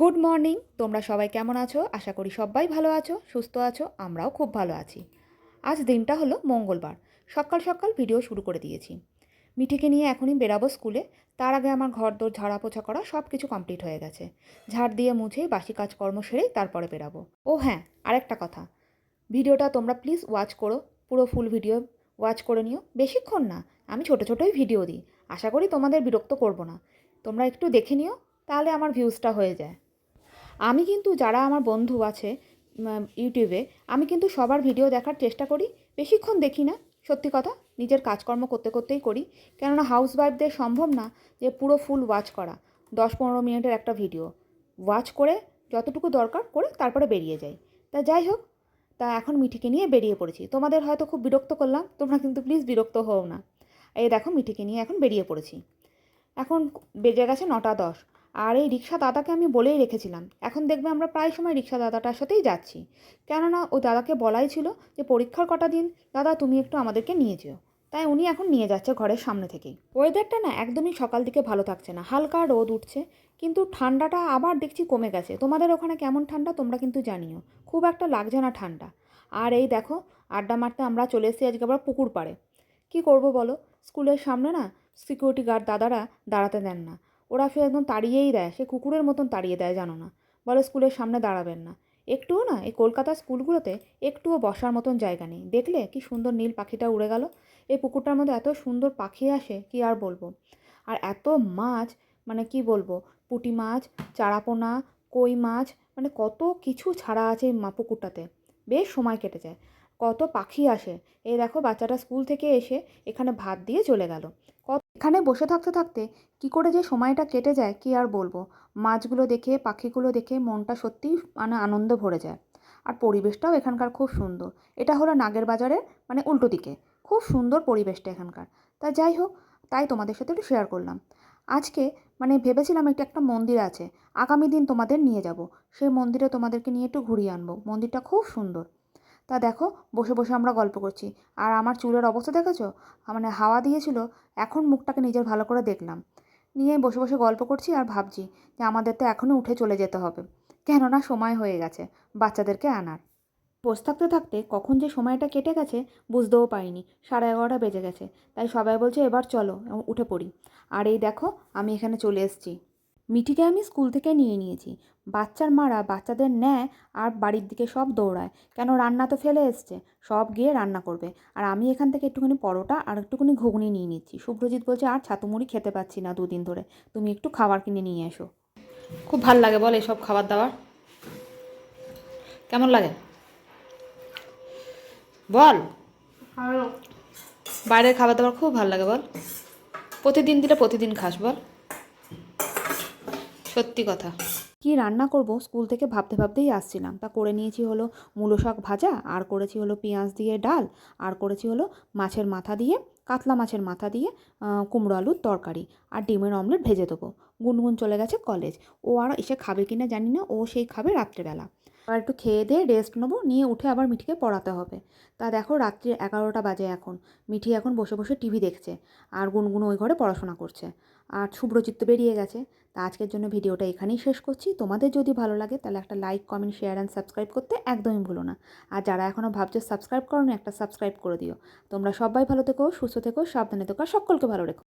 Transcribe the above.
Good morning. তোমরা সবাই কেমন আছো? আশা করি সবাই ভালো আছো, সুস্থ আছো। আমরাও খুব ভালো আছি। আজ দিনটা হলো মঙ্গলবার। সকাল সকাল ভিডিও শুরু করে দিয়েছি। মিঠিকে নিয়ে এখনই বেরাবো স্কুলে। তার আগে আমার ঘর দোর ঝাড়া পোছা করা সব কিছু কমপ্লিট হয়ে গেছে। ঝাড় দিয়ে মুছে বাসি কাজকর্ম সেরেই তারপরে বেরাবো। ও হ্যাঁ, আরেকটা কথা, ভিডিওটা তোমরা প্লিজ ওয়াচ করো। পুরো ফুল ভিডিও ওয়াচ করে নিও। বেশিক্ষণ না, আমি ছোটো ছোটোই ভিডিও দিই। আশা করি তোমাদের বিরক্ত করব না। তোমরা একটু দেখে নিও, তাহলে আমার ভিউজটা হয়ে যায়। আমি কিন্তু যারা আমার বন্ধু আছে ইউটিউবে, আমি কিন্তু সবার ভিডিও দেখার চেষ্টা করি। বেশিক্ষণ দেখি না, সত্যি কথা। নিজের কাজকর্ম করতে করতেই করি। কেননা হাউস ওয়াইফদের সম্ভব না যে পুরো ফুল ওয়াচ করা। 10-15 মিনিটের একটা ভিডিও ওয়াচ করে যতটুকু দরকার করে তারপরে বেরিয়ে যাই। তা যাই হোক, তা এখন মিঠিকে নিয়ে বেরিয়ে পড়েছি। তোমাদের হয়তো খুব বিরক্ত করলাম, তোমরা কিন্তু প্লিজ বিরক্ত হও না। এই দেখো, মিঠিকে নিয়ে এখন বেরিয়ে পড়েছি। এখন বেজে গেছে 9টা 10। আর এই রিক্সা দাদাকে আমি বলেই রেখেছিলাম, এখন দেখবে আমরা প্রায় সময় রিক্সা দাদাটার সাথেই যাচ্ছি। কেননা ওই দাদাকে বলাই ছিল যে পরীক্ষার কটা দিন দাদা তুমি একটু আমাদেরকে নিয়ে যেও। তাই উনি এখন নিয়ে যাচ্ছে ঘরের সামনে থেকেই। ওয়েদারটা না একদমই সকাল দিকে ভালো থাকছে না, হালকা রোদ উঠছে, কিন্তু ঠান্ডাটা আবার দেখছি কমে গেছে। তোমাদের ওখানে কেমন ঠান্ডা তোমরা কিন্তু জানিও। খুব একটা লাগছে না ঠান্ডা। আর এই দেখো, আড্ডা মারতে আমরা চলে এসেছি আজকে আবার পুকুর পাড়ে। কী করব বলো, স্কুলের সামনে না সিকিউরিটি গার্ড দাদারা দাঁড়াতে দেন না। ওরা ফের একদম তাড়িয়েই দেয়, সে কুকুরের মতন তাড়িয়ে দেয়, জানো না। বলে স্কুলের সামনে দাঁড়াবেন না। একটুও না, এই কলকাতার স্কুলগুলোতে একটুও বসার মতন জায়গা নেই। দেখলে কি সুন্দর নীল পাখিটা উড়ে গেল। এই পুকুরটার মধ্যে এত সুন্দর পাখি আসে, কি আর বলবো। আর এত মাছ, মানে কি বলবো, পুঁটি মাছ, চারাপোনা, কই মাছ, মানে কত কিছু ছাড়া আছে এই পুকুরটাতে। বেশ সময় কেটে যায়। কত পাখি আসে। এই দেখো, বাচ্চাটা স্কুল থেকে এসে এখানে ভাত দিয়ে চলে গেল। এখানে বসে থাকতে থাকতে কি করে যে সময়টা কেটে যায় কি আর বলবো। মাছগুলো দেখে, পাখিগুলো দেখে মনটা সত্যিই মানে আনন্দ ভরে যায়। আর পরিবেশটাও এখানকার খুব সুন্দর। এটা হলো নাগের বাজারের মানে উল্টো দিকে। খুব সুন্দর পরিবেশটা এখানকার। তা যাই হোক, তাই তোমাদের সাথে একটু শেয়ার করলাম। আজকে মানে ভেবেছিলাম একটা মন্দির আছে, আগামী দিন তোমাদের নিয়ে যাব। সেই মন্দিরে তোমাদেরকে নিয়ে একটু ঘুরিয়ে আনবো। মন্দিরটা খুব সুন্দর। তা দেখো, বসে বসে আমরা গল্প করছি। আর আমার চুলের অবস্থা দেখেছো? মানে হাওয়া দিয়েছিল, এখন মুখটাকে নিজের ভালো করে দেখলাম। নিয়ে বসে বসে গল্প করছি আর ভাবছি যে আমাদের তো এখনও উঠে চলে যেতে হবে, কেননা সময় হয়ে গেছে বাচ্চাদেরকে আনার। বসে থাকতে থাকতে কখন যে সময়টা কেটে গেছে বুঝতেও পারিনি। 11:30 বেজে গেছে। তাই সবাই বলছে এবার চলো উঠে পড়ি। আর এই দেখো, আমি এখানে চলে এসেছি। মিঠিকে আমি স্কুল থেকে নিয়ে নিয়েছি। বাচ্চার মারা বাচ্চাদের নেয় আর বাড়ির দিকে সব দৌড়ায়, কেন রান্না তো ফেলে এসছে, সব গিয়ে রান্না করবে। আর আমি এখান থেকে একটুখানি পরোটা আর একটুখানি ঘুগনি নিয়ে নিচ্ছি। শুভ্রজিৎ বলছে আর ছাতু মুড়ি খেতে পাচ্ছি না 2 দিন ধরে, তুমি একটু খাবার কিনে নিয়ে এসো। খুব ভাল লাগে বল এসব খাবার দাবার? কেমন লাগে বল? বাইরের খাবার দাবার খুব ভালো লাগে বল? প্রতিদিন দিলে প্রতিদিন খাস বল? সত্যি কথা। কি রান্না করব স্কুল থেকে ভাবতে ভাবতেই আসছিলাম। তা করে নিয়েছি হলো মূলো শাক ভাজা, আর করেছি হলো পেঁয়াজ দিয়ে ডাল, আর করেছি হলো মাছের মাথা দিয়ে, কাতলা মাছের মাথা দিয়ে কুমড়ো আলুর তরকারি, আর ডিমের অমলেট ভেজে দেবো। গুনগুন চলে গেছে কলেজ। ও আর এসে খাবে কিনা জানি না, ও সেই খাবে রাত্রেবেলা। আর একটু খেয়ে দিয়ে রেস্ট নেবো, নিয়ে উঠে আবার মিঠিকে পড়াতে হবে। তা দেখো, রাত্রি 11টা বাজে এখন। মিঠি এখন বসে বসে টিভি দেখছে, আর গুনগুন ওই ঘরে পড়াশোনা করছে। আর শুভ্রজিৎ তো বেরিয়ে গেছে। তা আজকের জন্য ভিডিওটা এখানেই শেষ করছি। তোমাদের যদি ভালো লাগে তাহলে একটা like, comment, share and subscribe করতে একদমই ভুলো না। আর যারা এখনও ভাবছো সাবস্ক্রাইব করোনি, একটা সাবস্ক্রাইব করে দিও। তোমরা সবাই ভালো থেকো, সুস্থ থেকো, সাবধানে থেকো, সকলকে ভালো রেখো।